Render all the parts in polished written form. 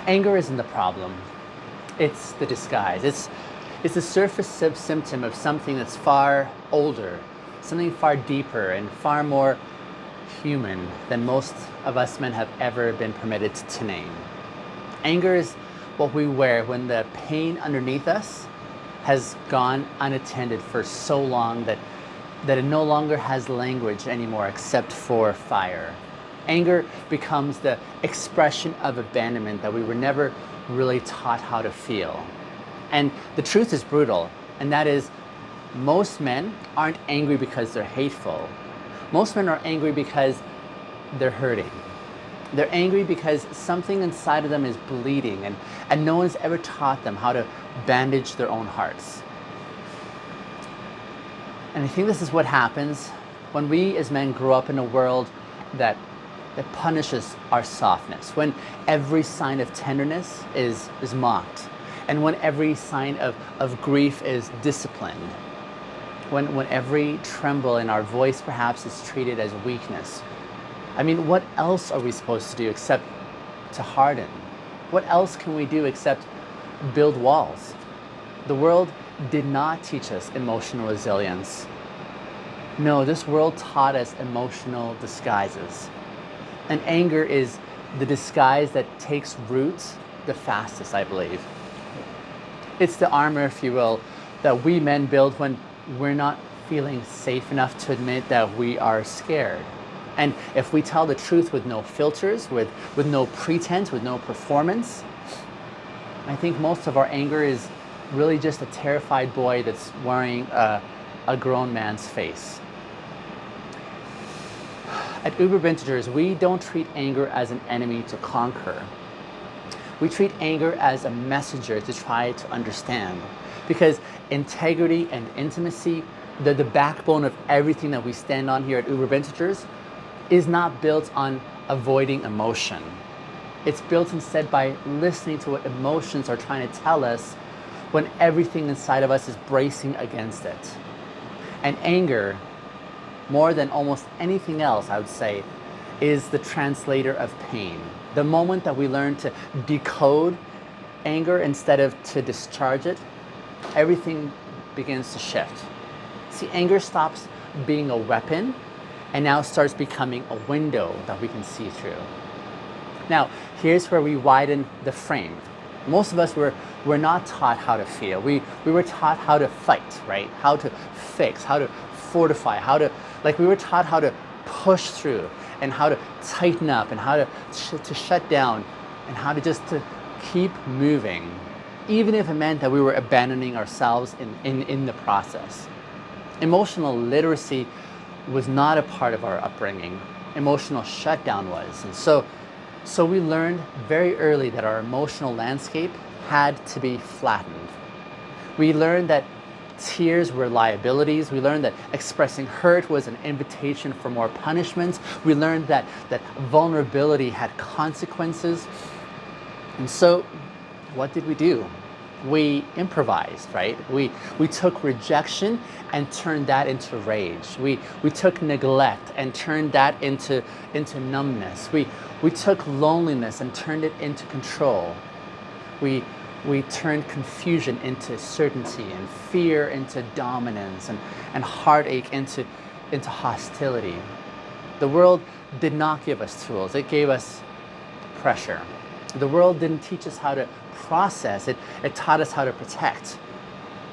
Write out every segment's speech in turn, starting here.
Anger isn't the problem. It's the disguise. It's a surface symptom of something that's far older, something far deeper and far more human than most of us men have ever been permitted to name. Anger is what we wear when the pain underneath us has gone unattended for so long that it no longer has language anymore except for fire. Anger becomes the expression of abandonment that we were never really taught how to feel. And the truth is brutal, and that is most men aren't angry because they're hateful. Most men are angry because they're hurting. They're angry because something inside of them is bleeding, and no one's ever taught them how to bandage their own hearts. And I think this is what happens when we as men grow up in a world that punishes our softness, when every sign of tenderness is mocked, and when every sign of grief is disciplined, when every tremble in our voice perhaps is treated as weakness. I mean, what else are we supposed to do except to harden? What else can we do except build walls? The world did not teach us emotional resilience. No, this world taught us emotional disguises. And anger is the disguise that takes root the fastest, I believe. It's the armor, if you will, that we men build when we're not feeling safe enough to admit that we are scared. And if we tell the truth with no filters, with no pretense, with no performance, I think most of our anger is really just a terrified boy that's wearing a grown man's face. At Uber Bintegers, we don't treat anger as an enemy to conquer. We treat anger as a messenger to try to understand. Because integrity and intimacy, the backbone of everything that we stand on here at Uber Bintegers, is not built on avoiding emotion. It's built instead by listening to what emotions are trying to tell us when everything inside of us is bracing against it. And anger, more than almost anything else, I would say, is the translator of pain. The moment that we learn to decode anger instead of to discharge it, everything begins to shift. See, anger stops being a weapon and now starts becoming a window that we can see through. Now, here's where we widen the frame. Most of us were not taught how to feel. We were taught how to fight, right? How to fix, how to fortify, we were taught how to push through and how to tighten up and how to shut down and how to keep moving, even if it meant that we were abandoning ourselves in the process. Emotional literacy was not a part of our upbringing. Emotional shutdown was. And so we learned very early that our emotional landscape had to be flattened. We learned that tears were liabilities. We learned that expressing hurt was an invitation for more punishments. We learned that vulnerability had consequences. And so what did we do? We improvised, right? We took rejection and turned that into rage. We took neglect and turned that into numbness. We took loneliness and turned it into control. We turned confusion into certainty and fear into dominance and heartache into hostility. The world did not give us tools. It gave us pressure. The world didn't teach us how to process. It taught us how to protect.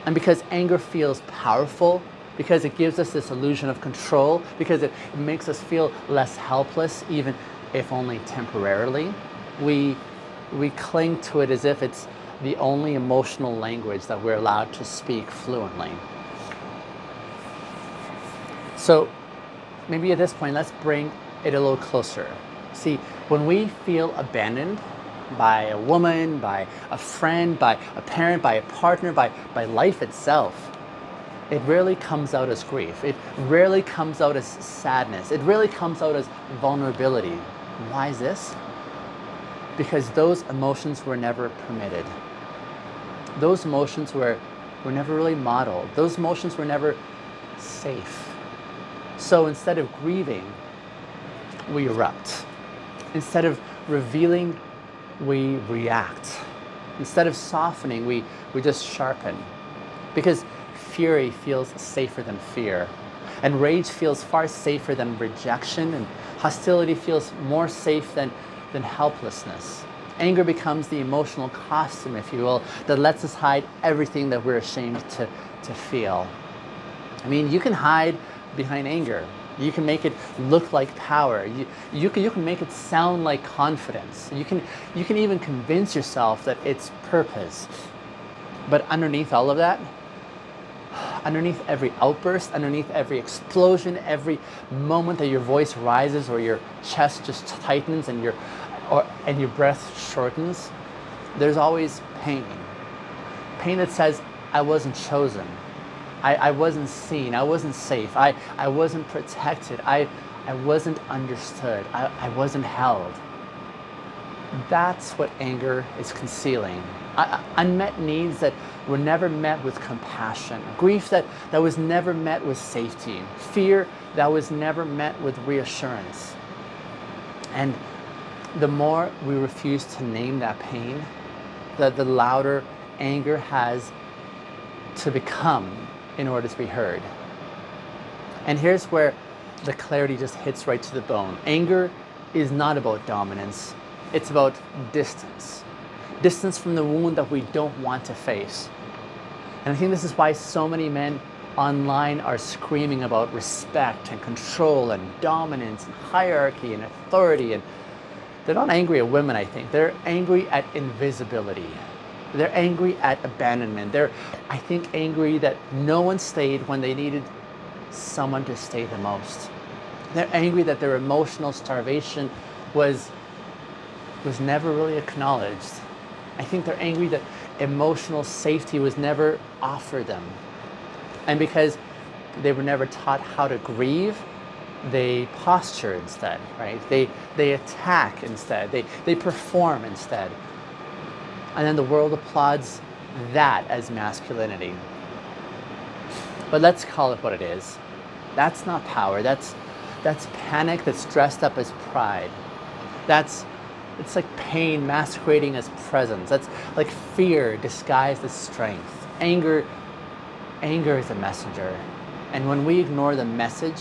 And because anger feels powerful, because it gives us this illusion of control, because it makes us feel less helpless, even if only temporarily, we cling to it as if it's the only emotional language that we're allowed to speak fluently. So maybe at this point, let's bring it a little closer. See, when we feel abandoned by a woman, by a friend, by a parent, by a partner, by life itself, it rarely comes out as grief. It rarely comes out as sadness. It rarely comes out as vulnerability. Why is this? Because those emotions were never permitted. Those emotions were never really modeled. Those emotions were never safe. So instead of grieving, we erupt. Instead of revealing we react. Instead of softening, we just sharpen. Because fury feels safer than fear. And rage feels far safer than rejection. And hostility feels more safe than helplessness. Anger becomes the emotional costume, if you will, that lets us hide everything that we're ashamed to feel. I mean, you can hide behind anger. You can make it look like power. You can make it sound like confidence. You can even convince yourself that it's purpose. But underneath all of that, underneath every outburst, underneath every explosion, every moment that your voice rises or your chest just tightens and your breath shortens, there's always pain. Pain that says, I wasn't chosen. I wasn't seen. I wasn't safe. I wasn't protected. I wasn't understood. I wasn't held. That's what anger is concealing. Unmet needs that were never met with compassion. Grief that was never met with safety. Fear that was never met with reassurance. And the more we refuse to name that pain, the louder anger has to become in order to be heard. And here's where the clarity just hits right to the bone. Anger is not about dominance. It's about distance. Distance from the wound that we don't want to face. And I think this is why so many men online are screaming about respect and control and dominance and hierarchy and authority. And they're not angry at women, I think. They're angry at invisibility. They're angry at abandonment. They're, I think, angry that no one stayed when they needed someone to stay the most. They're angry that their emotional starvation was never really acknowledged. I think they're angry that emotional safety was never offered them. And because they were never taught how to grieve, they posture instead, right? They attack instead. They perform instead. And then the world applauds that as masculinity. But let's call it what it is. That's not power. That's panic that's dressed up as pride. It's like pain masquerading as presence. That's like fear disguised as strength. Anger is a messenger. And when we ignore the message,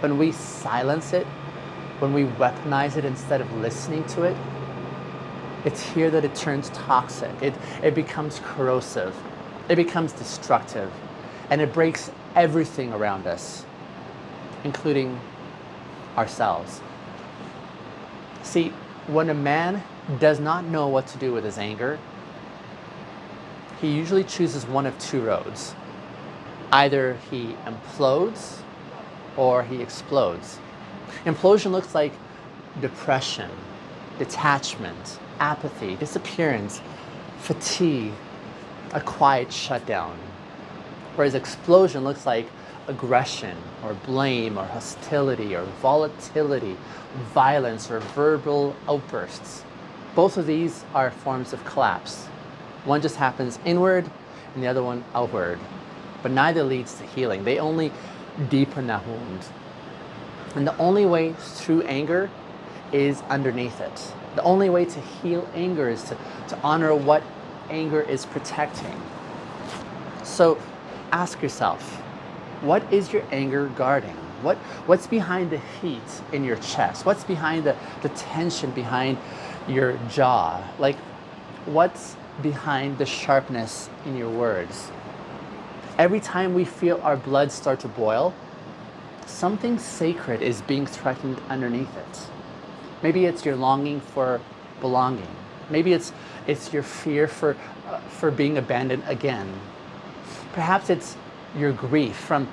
when we silence it, when we weaponize it instead of listening to it, it's here that it turns toxic. It becomes corrosive. It becomes destructive. And it breaks everything around us, including ourselves. See, when a man does not know what to do with his anger, he usually chooses one of two roads. Either he implodes or he explodes. Implosion looks like depression, detachment, apathy, disappearance, fatigue, a quiet shutdown. Whereas explosion looks like aggression or blame or hostility or volatility, violence or verbal outbursts. Both of these are forms of collapse. One just happens inward and the other one outward. But neither leads to healing. They only deepen that wound. And the only way through anger is underneath it. The only way to heal anger is to honor what anger is protecting. So ask yourself, what is your anger guarding? What's behind the heat in your chest? What's behind the tension behind your jaw? Like, what's behind the sharpness in your words? Every time we feel our blood start to boil, something sacred is being threatened underneath it. Maybe it's your longing for belonging. Maybe it's your fear for being abandoned again. Perhaps it's your grief from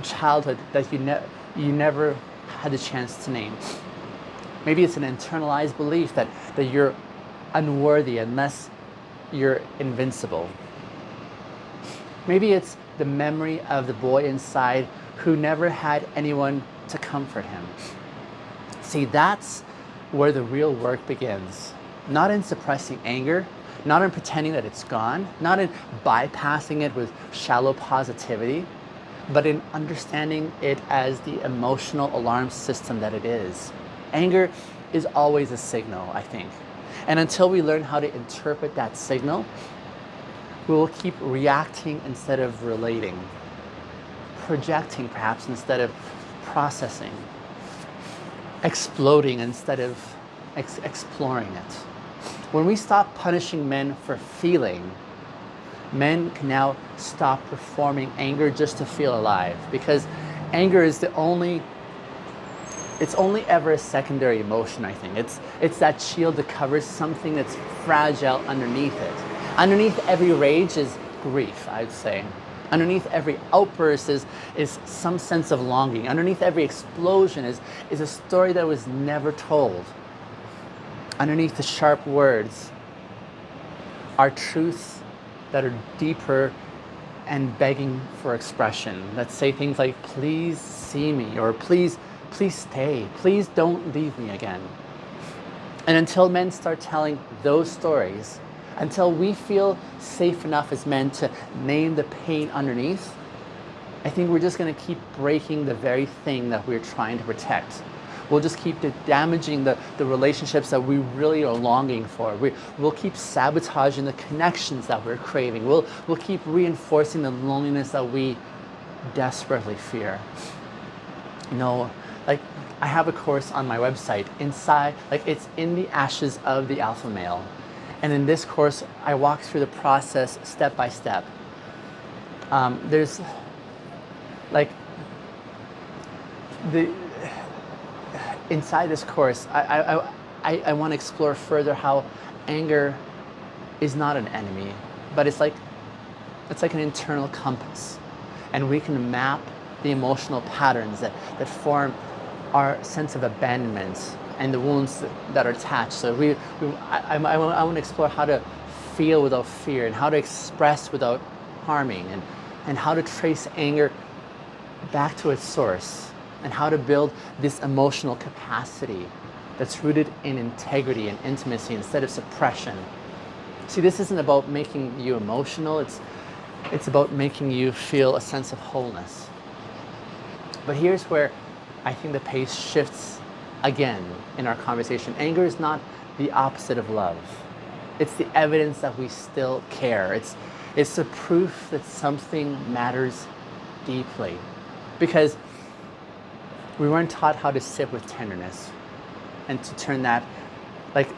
childhood that you never had the chance to name. Maybe it's an internalized belief that you're unworthy unless you're invincible. Maybe it's the memory of the boy inside who never had anyone to comfort him. See, that's where the real work begins. Not in suppressing anger, not in pretending that it's gone, not in bypassing it with shallow positivity, but in understanding it as the emotional alarm system that it is. Anger is always a signal, I think. And until we learn how to interpret that signal, we will keep reacting instead of relating, projecting perhaps instead of processing, exploding instead of exploring it. When we stop punishing men for feeling, men can now stop performing anger just to feel alive, because anger is it's only ever a secondary emotion, I think. It's that shield that covers something that's fragile underneath it. Underneath every rage is grief, I'd say. Underneath every outburst is some sense of longing. Underneath every explosion is a story that was never told. Underneath the sharp words are truths that are deeper and begging for expression, that say things like, please see me, or please stay, please don't leave me again. And until men start telling those stories, until we feel safe enough as men to name the pain underneath, I think we're just going to keep breaking the very thing that we're trying to protect. We'll just keep damaging the relationships that we really are longing for. We'll keep sabotaging the connections that we're craving. We'll keep reinforcing the loneliness that we desperately fear. No, like, I have a course on my website, inside, like, it's in the ashes of the alpha male. And in this course, I walk through the process step by step. There's like inside this course, I want to explore further how anger is not an enemy, but it's like an internal compass, and we can map the emotional patterns that form our sense of abandonment and the wounds that are attached. So I want to explore how to feel without fear, and how to express without harming, and how to trace anger back to its source, and how to build this emotional capacity that's rooted in integrity and intimacy instead of suppression. See, this isn't about making you emotional, it's about making you feel a sense of wholeness. But here's where I think the pace shifts again in our conversation. Anger is not the opposite of love. It's the evidence that we still care. It's the proof that something matters deeply. Because we weren't taught how to sit with tenderness, and to turn that, like,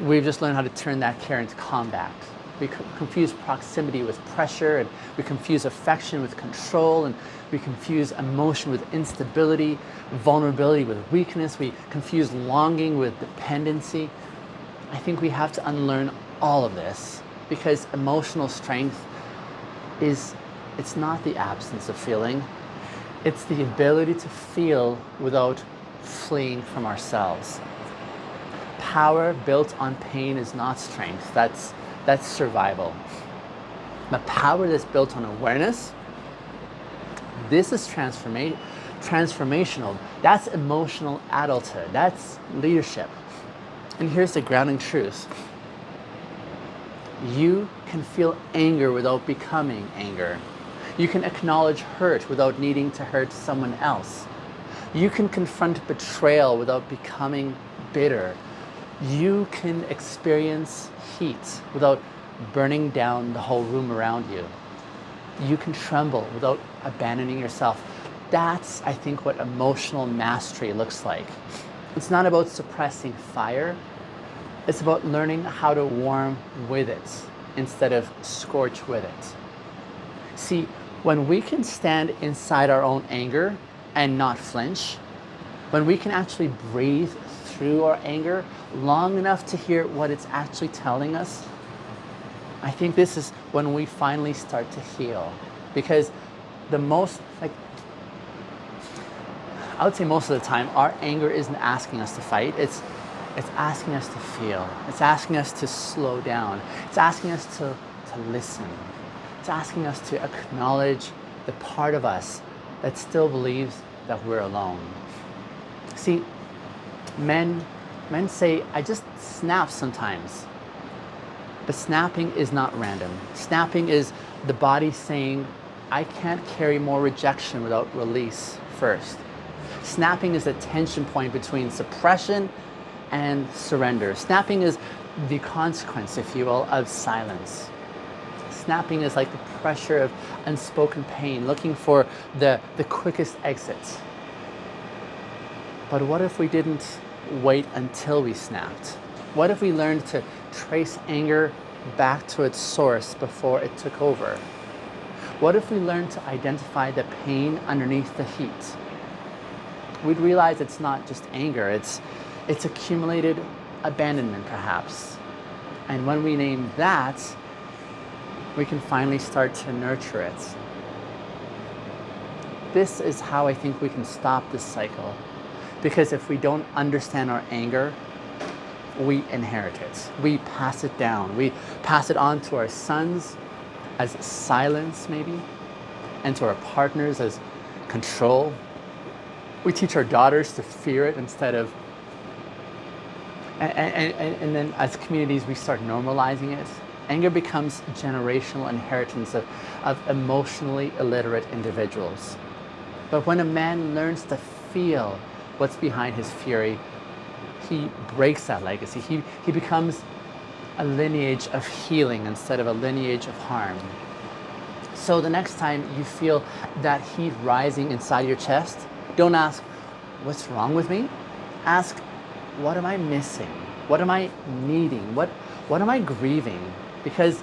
we've just learned how to turn that care into combat. We confuse proximity with pressure, and we confuse affection with control, and we confuse emotion with instability, vulnerability with weakness. We confuse longing with dependency. I think we have to unlearn all of this, because emotional strength it's not the absence of feeling. It's the ability to feel without fleeing from ourselves. Power built on pain is not strength. That's survival. But power that's built on awareness, this is transformational. That's emotional adulthood. That's leadership. And here's the grounding truth. You can feel anger without becoming anger. You can acknowledge hurt without needing to hurt someone else. You can confront betrayal without becoming bitter. You can experience heat without burning down the whole room around you. You can tremble without abandoning yourself. That's, I think, what emotional mastery looks like. It's not about suppressing fire. It's about learning how to warm with it instead of scorch with it. See, when we can stand inside our own anger and not flinch, when we can actually breathe through our anger long enough to hear what it's actually telling us, I think this is when we finally start to heal. Because I would say most of the time, our anger isn't asking us to fight. It's asking us to feel. It's asking us to slow down. It's asking us to listen. It's asking us to acknowledge the part of us that still believes that we're alone. See, men say, I just snap sometimes. But snapping is not random. Snapping is the body saying, I can't carry more rejection without release first. Snapping is the tension point between suppression and surrender. Snapping is the consequence, if you will, of silence. Snapping is like the pressure of unspoken pain, looking for the quickest exit. But what if we didn't wait until we snapped? What if we learned to trace anger back to its source before it took over? What if we learned to identify the pain underneath the heat? We'd realize it's not just anger, it's accumulated abandonment perhaps. And when we name that, we can finally start to nurture it. This is how I think we can stop this cycle. Because if we don't understand our anger, we inherit it. We pass it down. We pass it on to our sons as silence maybe, and to our partners as control. We teach our daughters to fear it instead of, and then as communities we start normalizing it. Anger becomes generational inheritance of emotionally illiterate individuals. But when a man learns to feel what's behind his fury, he breaks that legacy. He becomes a lineage of healing instead of a lineage of harm. So the next time you feel that heat rising inside your chest, don't ask, what's wrong with me? Ask, what am I missing? What am I needing? What am I grieving? Because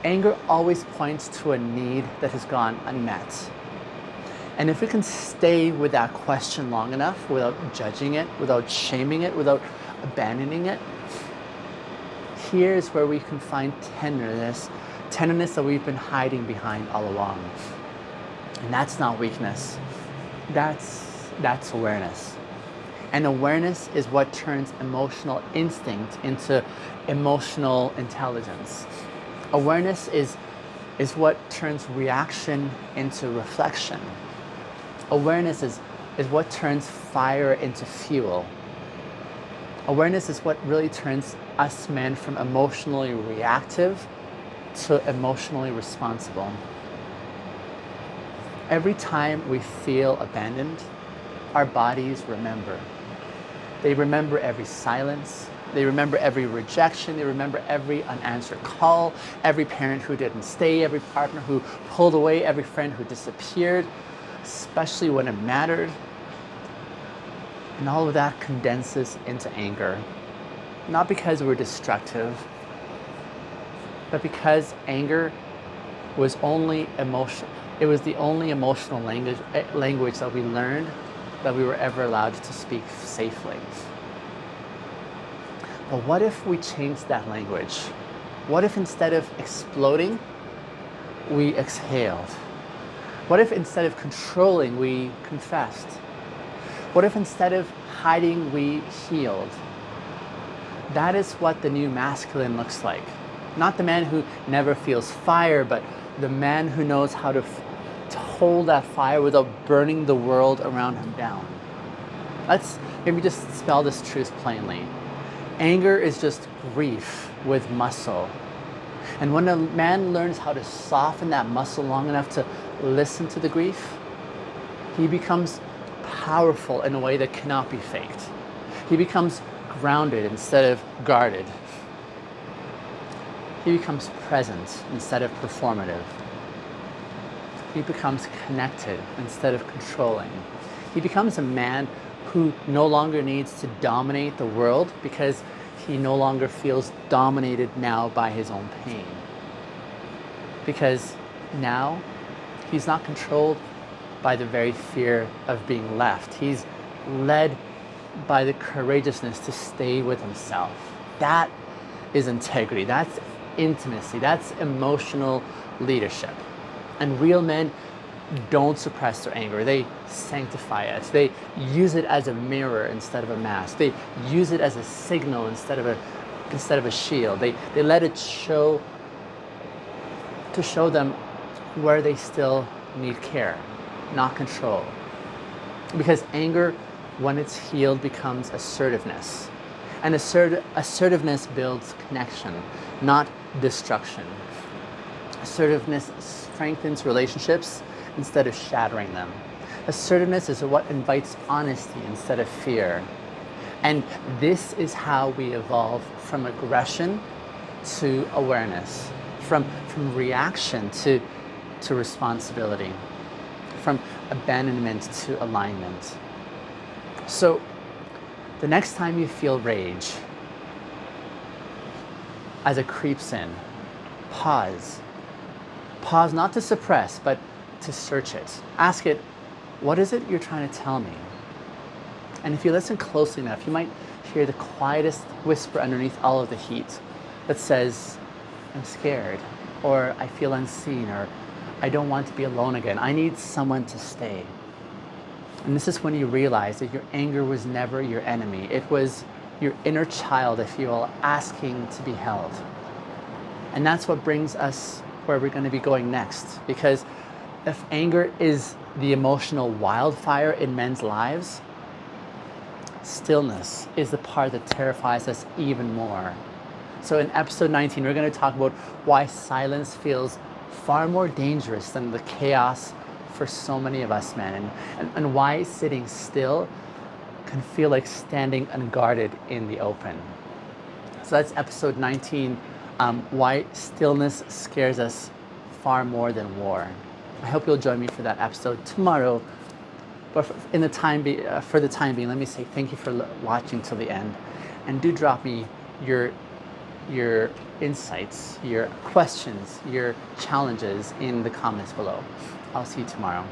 anger always points to a need that has gone unmet. And if we can stay with that question long enough without judging it, without shaming it, without abandoning it, here's where we can find tenderness that we've been hiding behind all along. And that's not weakness. That's awareness. And awareness is what turns emotional instinct into emotional intelligence. Awareness is what turns reaction into reflection. Awareness is what turns fire into fuel. Awareness is what really turns us men from emotionally reactive to emotionally responsible. Every time we feel abandoned, our bodies remember. They remember every silence. They remember every rejection. They remember every unanswered call, every parent who didn't stay, every partner who pulled away, every friend who disappeared, especially when it mattered. And all of that condenses into anger. Not because we're destructive, but because anger was only emotion. It was the only emotional language that we learned that we were ever allowed to speak safely. But what if we changed that language? What if instead of exploding, we exhaled? What if instead of controlling, we confessed? What if instead of hiding, we healed? That is what the new masculine looks like. Not the man who never feels fire, but the man who knows how to hold that fire without burning the world around him down. Let's maybe just spell this truth plainly. Anger is just grief with muscle. And when a man learns how to soften that muscle long enough to listen to the grief, he becomes powerful in a way that cannot be faked. He becomes grounded instead of guarded. He becomes present instead of performative. He becomes connected instead of controlling. He becomes a man who no longer needs to dominate the world because he no longer feels dominated now by his own pain. Because now he's not controlled by the very fear of being left. He's led by the courageousness to stay with himself. That is integrity. That's intimacy. That's emotional leadership. And real men don't suppress their anger. They sanctify it. They use it as a mirror instead of a mask. They use it as a signal instead of a shield. They let it show to show them where they still need care, not control. Because anger, when it's healed, becomes assertiveness. And assertiveness builds connection, not destruction. Assertiveness strengthens relationships instead of shattering them. Assertiveness is what invites honesty instead of fear. And this is how we evolve from aggression to awareness, from reaction to responsibility, from abandonment to alignment. So the next time you feel rage, as it creeps in, pause. Pause not to suppress, but to search it. Ask it, what is it you're trying to tell me? And if you listen closely enough, you might hear the quietest whisper underneath all of the heat that says, I'm scared, or I feel unseen, or I don't want to be alone again. I need someone to stay. And this is when you realize that your anger was never your enemy. It was your inner child, if you will, asking to be held. And that's what brings us where we're going to be going next. Because if anger is the emotional wildfire in men's lives, stillness is the part that terrifies us even more. So in episode 19, we're going to talk about why silence feels far more dangerous than the chaos for so many of us men, and why sitting still can feel like standing unguarded in the open. So that's episode 19, why stillness scares us far more than war. I hope you'll join me for that episode tomorrow. But for the time being, let me say thank you for watching till the end, and do drop me your insights, your questions, your challenges in the comments below. I'll see you tomorrow.